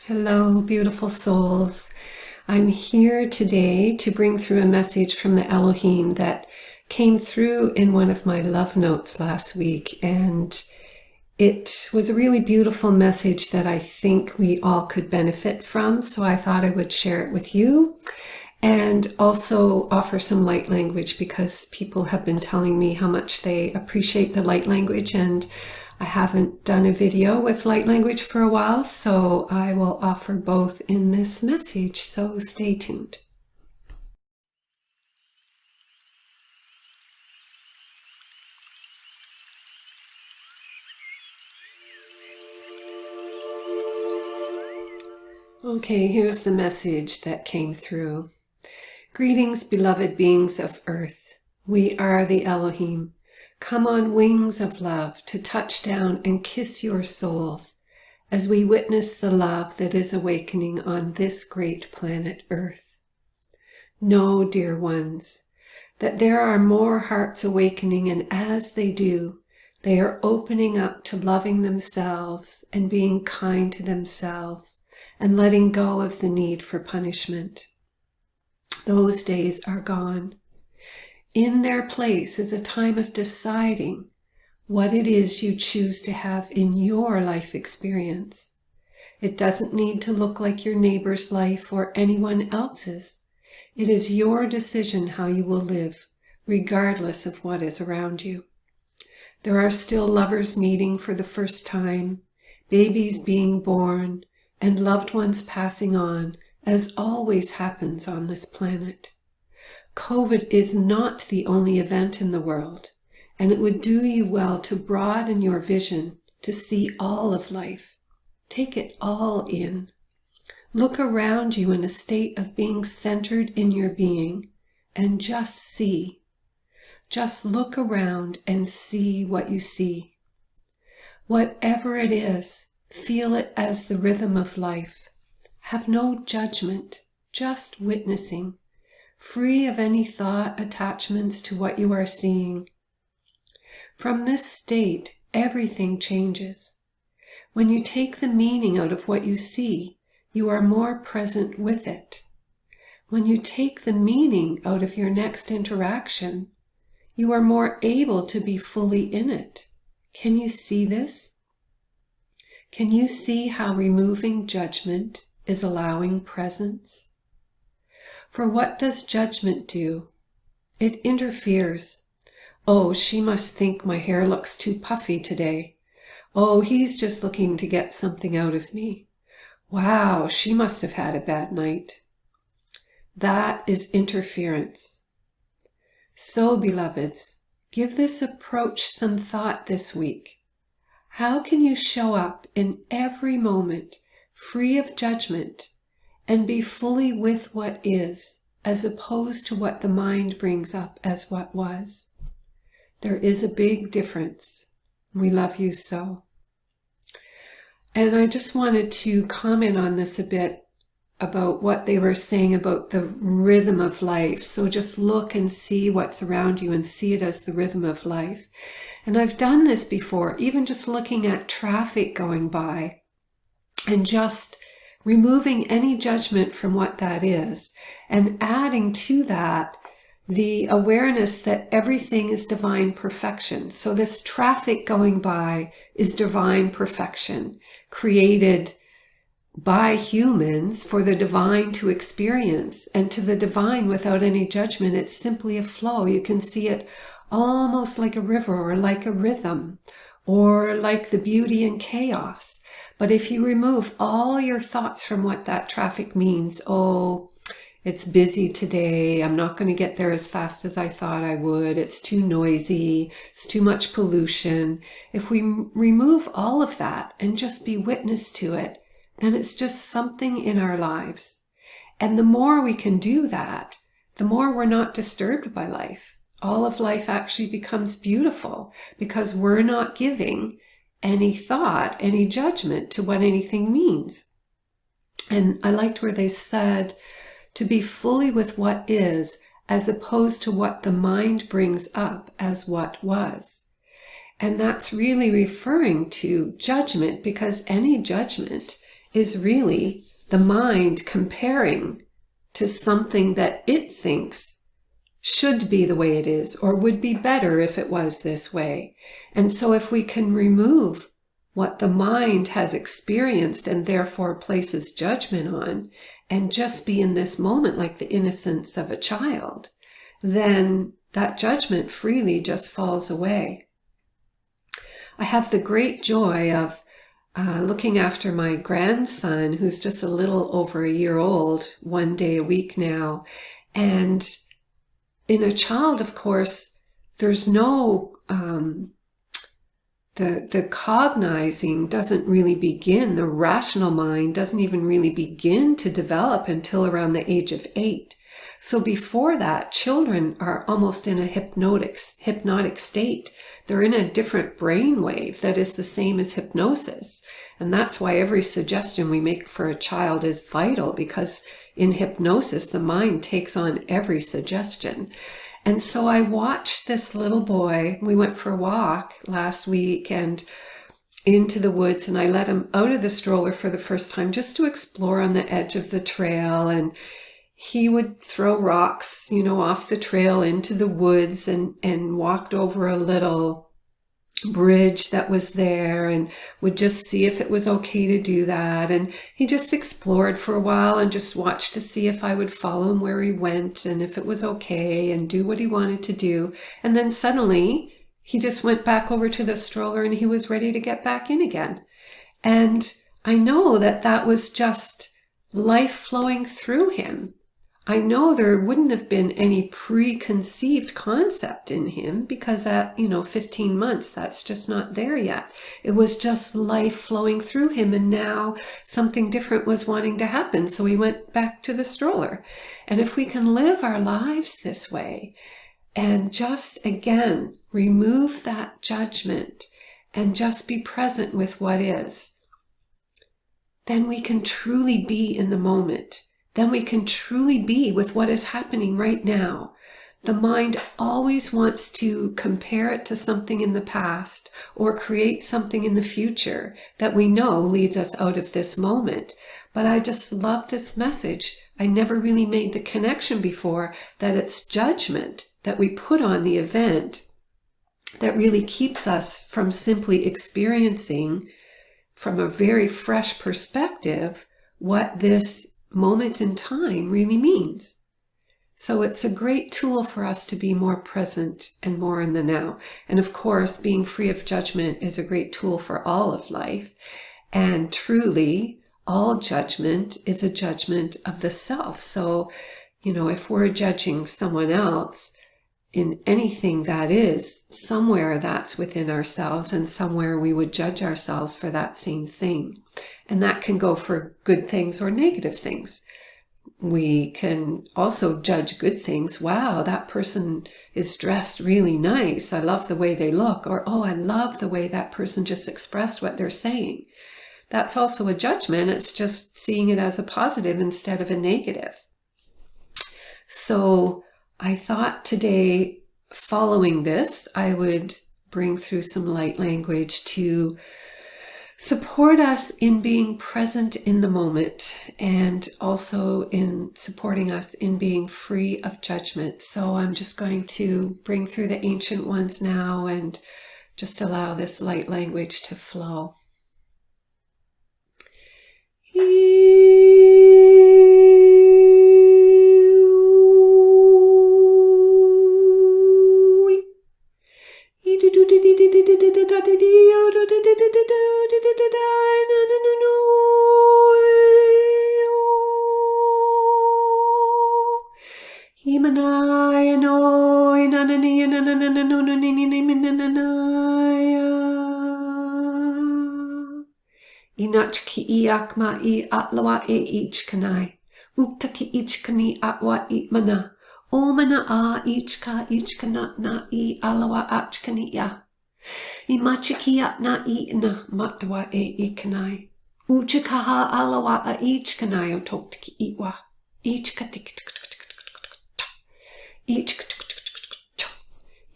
Hello, beautiful souls. I'm here today to bring through a message from the Elohim that came through in one of my love notes last week. And it was a really beautiful message that I think we all could benefit from. So I thought I would share it with you and also offer some light language because people have been telling me how much they appreciate the light language, and I haven't done a video with light language for a while, so I will offer both in this message, so stay tuned. Okay, here's the message that came through. Greetings, beloved beings of earth. We are the Elohim. Come on wings of love to touch down and kiss your souls as we witness the love that is awakening on this great planet Earth. Know, dear ones, that there are more hearts awakening, and as they do, they are opening up to loving themselves and being kind to themselves and letting go of the need for punishment. Those days are gone. In their place is a time of deciding what it is you choose to have in your life experience. It doesn't need to look like your neighbor's life or anyone else's. It is your decision how you will live, regardless of what is around you. There are still lovers meeting for the first time, babies being born, and loved ones passing on, as always happens on this planet. COVID is not the only event in the world, and it would do you well to broaden your vision to see all of life. Take it all in. Look around you in a state of being centered in your being, and just see. Just look around and see what you see. Whatever it is, feel it as the rhythm of life. Have no judgment, just witnessing, free of any thought attachments to what you are seeing. From this state, everything changes. When you take the meaning out of what you see, you are more present with it. When you take the meaning out of your next interaction, you are more able to be fully in it. Can you see this? Can you see how removing judgment is allowing presence? For what does judgment do? It interferes. Oh, she must think my hair looks too puffy today. Oh, he's just looking to get something out of me. Wow, she must have had a bad night. That is interference. So, beloveds, give this approach some thought this week. How can you show up in every moment free of judgment and be fully with what is, as opposed to what the mind brings up as what was? There is a big difference. We love you so. And I just wanted to comment on this a bit about what they were saying about the rhythm of life. So just look and see what's around you and see it as the rhythm of life. And I've done this before, even just looking at traffic going by and just removing any judgment from what that is and adding to that the awareness that everything is divine perfection. So this traffic going by is divine perfection, created by humans for the divine to experience, and to the divine without any judgment. It's simply a flow. You can see it almost like a river or like a rhythm or like the beauty and chaos. But if you remove all your thoughts from what that traffic means, oh, it's busy today, I'm not going to get there as fast as I thought I would, it's too noisy, it's too much pollution. If we remove all of that and just be witness to it, then it's just something in our lives. And the more we can do that, the more we're not disturbed by life. All of life actually becomes beautiful because we're not giving any thought, any judgment to what anything means. And I liked where they said to be fully with what is, as opposed to what the mind brings up as what was. And that's really referring to judgment, because any judgment is really the mind comparing to something that it thinks should be the way it is, or would be better if it was this way. And so if we can remove what the mind has experienced and therefore places judgment on, and just be in this moment like the innocence of a child, then that judgment freely just falls away. I have the great joy of looking after my grandson, who's just a little over a year old, 1 day a week now. And in a child, of course, there's no, the cognizing doesn't really begin. The rational mind doesn't even really begin to develop until around the age of 8. So before that, children are almost in a hypnotic state. They're in a different brainwave that is the same as hypnosis. And that's why every suggestion we make for a child is vital, because in hypnosis, the mind takes on every suggestion. And so I watched this little boy. We went for a walk last week and into the woods, and I let him out of the stroller for the first time just to explore on the edge of the trail. And he would throw rocks, off the trail into the woods, and walked over a little bridge that was there and would just see if it was okay to do that. And he just explored for a while and just watched to see if I would follow him where he went and if it was okay and do what he wanted to do. And then suddenly he just went back over to the stroller and he was ready to get back in again. And I know that that was just life flowing through him. I know there wouldn't have been any preconceived concept in him, because at, 15 months, that's just not there yet. It was just life flowing through him, and now something different was wanting to happen. So he went back to the stroller. And if we can live our lives this way and just, again, remove that judgment and just be present with what is, then we can truly be in the moment. Then we can truly be with what is happening right now. The mind always wants to compare it to something in the past or create something in the future that we know leads us out of this moment. But I just love this message. I never really made the connection before that it's judgment that we put on the event that really keeps us from simply experiencing from a very fresh perspective what this moment in time really means. So it's a great tool for us to be more present and more in the now. And of course, being free of judgment is a great tool for all of life. And truly, all judgment is a judgment of the self. So, if we're judging someone else in anything that is, somewhere that's within ourselves, and somewhere we would judge ourselves for that same thing. And that can go for good things or negative things. We can also judge good things. Wow, that person is dressed really nice. I love the way they look. Or, oh, I love the way that person just expressed what they're saying. That's also a judgment. It's just seeing it as a positive instead of a negative. So I thought today, following this, I would bring through some light language to support us in being present in the moment, and also in supporting us in being free of judgment. So I'm just going to bring through the ancient ones now and just allow this light language to flow. Inachki iakma I atlawa ich kanai. Uktaki ich kani atwa itmana. Omana a ichka na I alawa achkani ya. Imachiki atna itna matwa ikanai. Uchikaha alawa a ichkanai otoktiki itwa. Ichkatik.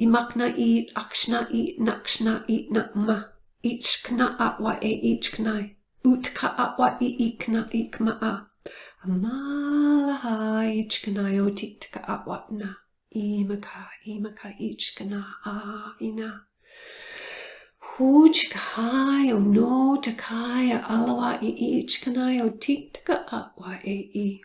Imakna akshna nakshna nakma. Ichkna atwa ichkanai. Utka atwa ikna ikmaa. Malaha ichkanayo tiktika atwatna. Imaka ichkana ina. Hujkayo no takaya alawa ichkanayo tiktika atwa e.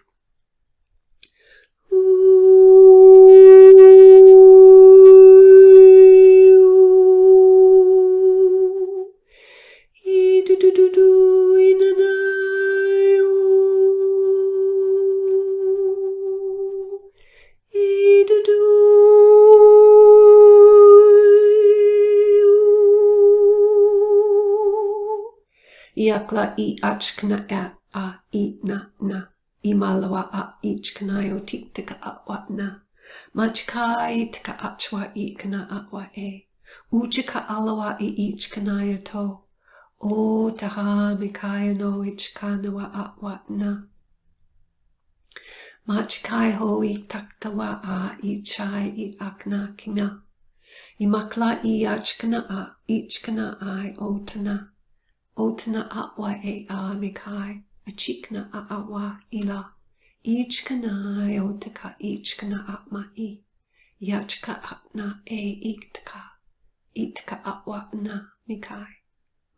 Yakla I achkna a I na imalawa a ichknayo tiktika atwatna machkai tika achwa ikna atwa e uchika alawa I ichknayo to o taha mikaya no ichkanawa atwatna machkai ho itaktawa a ichai I akna kina imakla I achkna a ichkana I otana Otana atwa e a mikai, a chikna a awa ila, ichkana otaka ichkana atma I, yachka atna e itka atwa na mikai,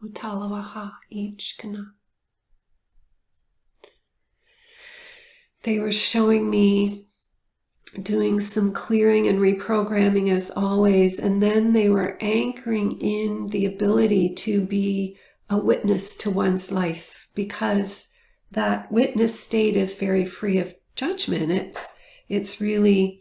utalawa ha ichkana. They were showing me doing some clearing and reprogramming as always, and then they were anchoring in the ability to be a witness to one's life, because that witness state is very free of judgment. It's really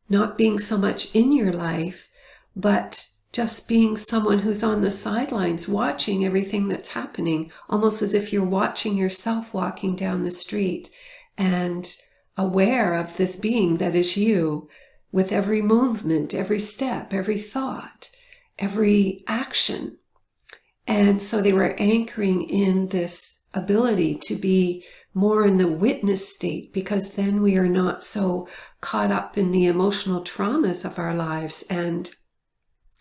not being so much in your life, but just being someone who's on the sidelines watching everything that's happening, almost as if you're watching yourself walking down the street and aware of this being that is you, with every movement, every step, every thought, every action. And so they were anchoring in this ability to be more in the witness state, because then we are not so caught up in the emotional traumas of our lives, and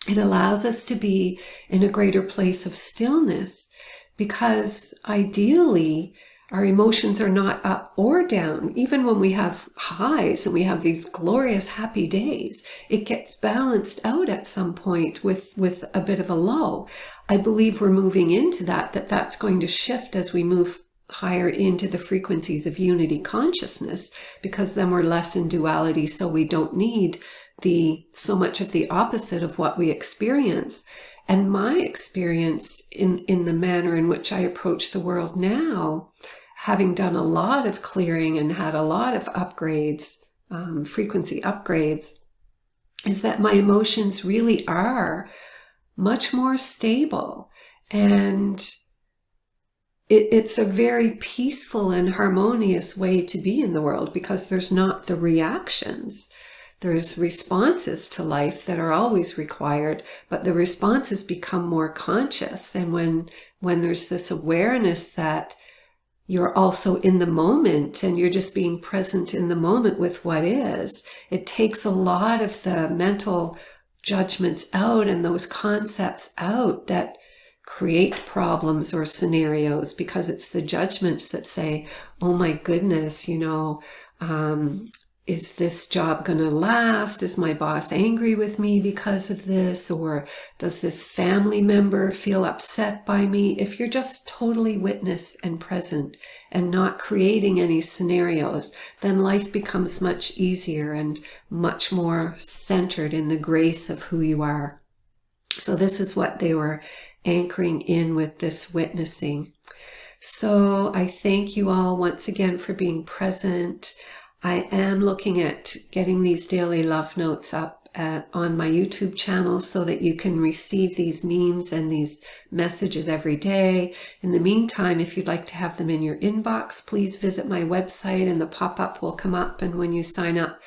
it allows us to be in a greater place of stillness, because ideally our emotions are not up or down. Even when we have highs and we have these glorious happy days, it gets balanced out at some point with a bit of a low. I believe we're moving into that's going to shift as we move higher into the frequencies of unity consciousness, because then we're less in duality, so we don't need so much of the opposite of what we experience. And my experience in the manner in which I approach the world now, having done a lot of clearing and had a lot of upgrades, frequency upgrades, is that my emotions really are much more stable, and it's a very peaceful and harmonious way to be in the world, because there's not the reactions. There's responses to life that are always required, but the responses become more conscious. And when there's this awareness that you're also in the moment and you're just being present in the moment with what is, it takes a lot of the mental judgments out and those concepts out that create problems or scenarios, because it's the judgments that say, oh my goodness, is this job going to last? Is my boss angry with me because of this? Or does this family member feel upset by me? If you're just totally witness and present and not creating any scenarios, then life becomes much easier and much more centered in the grace of who you are. So this is what they were anchoring in with this witnessing. So I thank you all once again for being present. I am looking at getting these daily love notes up on my YouTube channel so that you can receive these memes and these messages every day. In the meantime, if you'd like to have them in your inbox, please visit my website and the pop-up will come up. And when you sign up,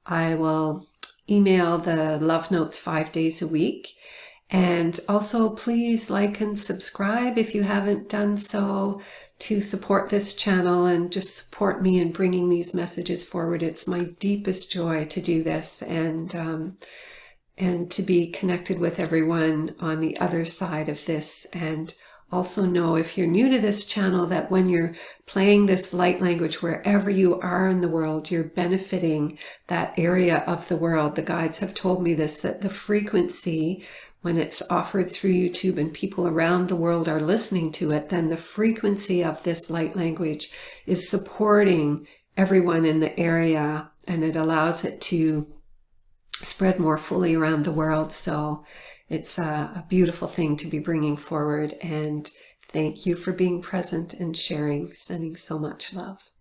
I will email the love notes 5 days a week. And also please like and subscribe if you haven't done so, to support this channel and just support me in bringing these messages forward. It's my deepest joy to do this and to be connected with everyone on the other side of this, and also know, if you're new to this channel, that when you're playing this light language, wherever you are in the world, you're benefiting that area of the world. The guides have told me this, that the frequency, when it's offered through YouTube and people around the world are listening to it, then the frequency of this light language is supporting everyone in the area, and it allows it to spread more fully around the world. So it's a beautiful thing to be bringing forward. And thank you for being present and sharing, sending so much love.